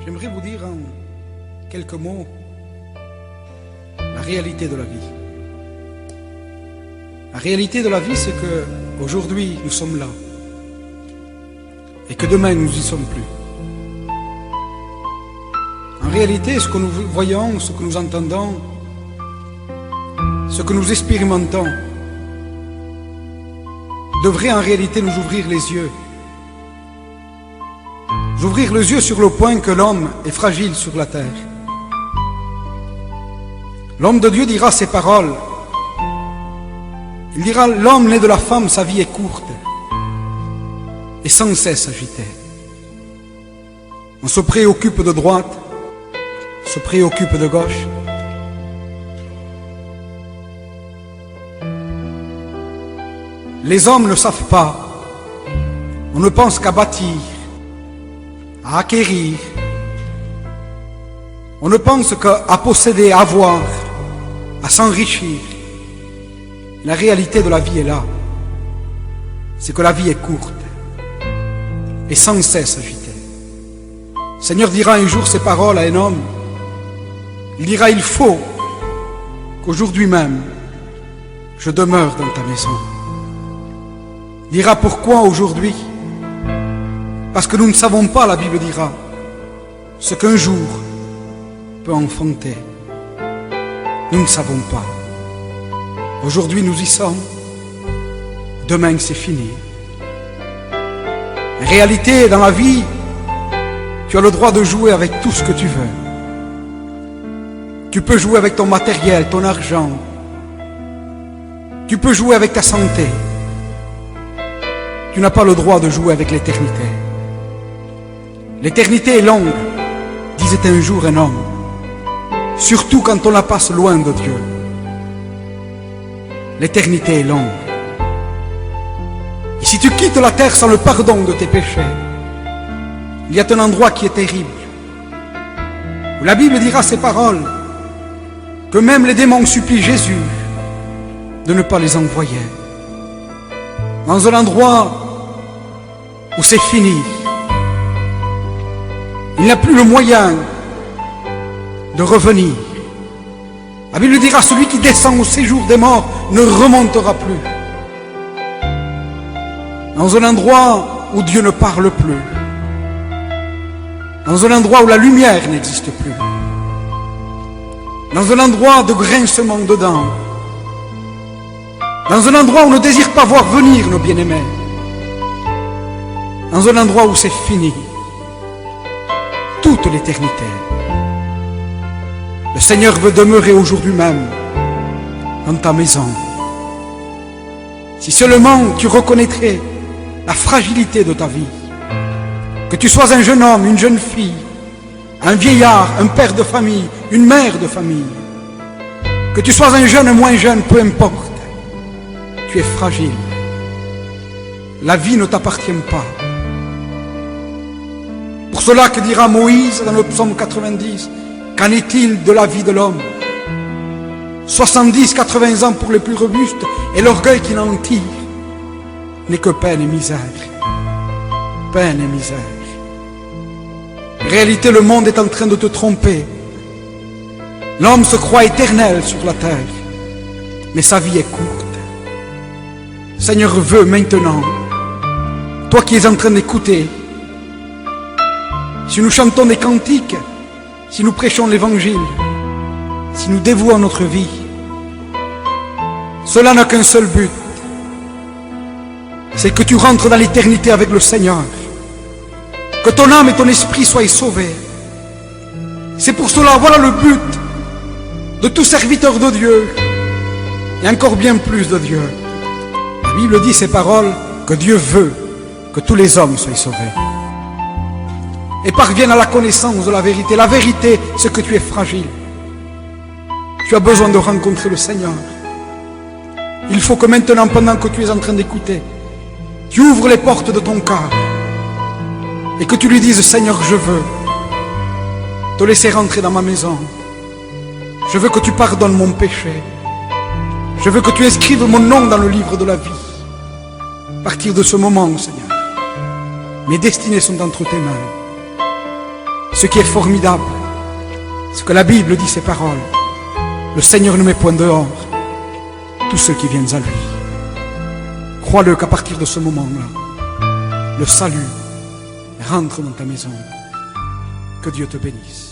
J'aimerais vous dire en quelques mots la réalité de la vie. La réalité de la vie, c'est que aujourd'hui nous sommes là et que demain nous n'y sommes plus. En réalité, ce que nous voyons, ce que nous entendons, ce que nous expérimentons devrait en réalité nous ouvrir les yeux. Ouvrir les yeux sur le point que l'homme est fragile sur la terre. L'homme de Dieu dira ces paroles. Il dira, l'homme né de la femme, sa vie est courte et sans cesse agitée. On se préoccupe de droite, on se préoccupe de gauche. Les hommes ne savent pas. On ne pense qu'à bâtir, à acquérir. On ne pense qu'à posséder, à avoir, à s'enrichir. La réalité de la vie est là. C'est que la vie est courte et sans cesse agitée. Le Seigneur dira un jour ces paroles à un homme. Il dira, il faut qu'aujourd'hui même je demeure dans ta maison. Il dira, pourquoi aujourd'hui? Parce que nous ne savons pas, la Bible dira, ce qu'un jour peut enfanter. Nous ne savons pas. Aujourd'hui nous y sommes, demain c'est fini. En réalité, dans la vie, tu as le droit de jouer avec tout ce que tu veux. Tu peux jouer avec ton matériel, ton argent. Tu peux jouer avec ta santé. Tu n'as pas le droit de jouer avec l'éternité. L'éternité est longue, disait un jour un homme, surtout quand on la passe loin de Dieu. L'éternité est longue. Et si tu quittes la terre sans le pardon de tes péchés, il y a un endroit qui est terrible, où la Bible dira ces paroles, que même les démons supplient Jésus de ne pas les envoyer. Dans un endroit où c'est fini. Il n'y a plus le moyen de revenir. La Bible dira, celui qui descend au séjour des morts ne remontera plus. Dans un endroit où Dieu ne parle plus. Dans un endroit où la lumière n'existe plus. Dans un endroit de grincement de dents. Dans un endroit où on ne désire pas voir venir nos bien-aimés. Dans un endroit où c'est fini. Toute l'éternité. Le Seigneur veut demeurer aujourd'hui même dans ta maison. Si seulement tu reconnaîtrais la fragilité de ta vie, que tu sois un jeune homme, une jeune fille, un vieillard, un père de famille, une mère de famille, que tu sois un jeune ou moins jeune, peu importe, tu es fragile. La vie ne t'appartient pas. Pour cela que dira Moïse dans le psaume 90, qu'en est-il de la vie de l'homme? 70, 80 ans pour les plus robustes, et l'orgueil qui n'en tire n'est que peine et misère. Peine et misère. En réalité, le monde est en train de te tromper. L'homme se croit éternel sur la terre, mais sa vie est courte. Le Seigneur veut maintenant, toi qui es en train d'écouter, si nous chantons des cantiques, si nous prêchons l'évangile, si nous dévouons notre vie, cela n'a qu'un seul but, c'est que tu rentres dans l'éternité avec le Seigneur, que ton âme et ton esprit soient sauvés. C'est pour cela, voilà le but de tout serviteur de Dieu, et encore bien plus de Dieu. La Bible dit ces paroles, que Dieu veut que tous les hommes soient sauvés et parviennent à la connaissance de la vérité. La vérité, c'est que tu es fragile. Tu as besoin de rencontrer le Seigneur. Il faut que maintenant, pendant que tu es en train d'écouter, tu ouvres les portes de ton cœur et que tu lui dises, Seigneur, je veux te laisser rentrer dans ma maison. Je veux que tu pardonnes mon péché. Je veux que tu inscrives mon nom dans le livre de la vie. À partir de ce moment, Seigneur, mes destinées sont entre tes mains. Ce qui est formidable, c'est que la Bible dit ces paroles. Le Seigneur ne met point dehors tous ceux qui viennent à lui. Crois-le qu'à partir de ce moment-là, le salut rentre dans ta maison. Que Dieu te bénisse.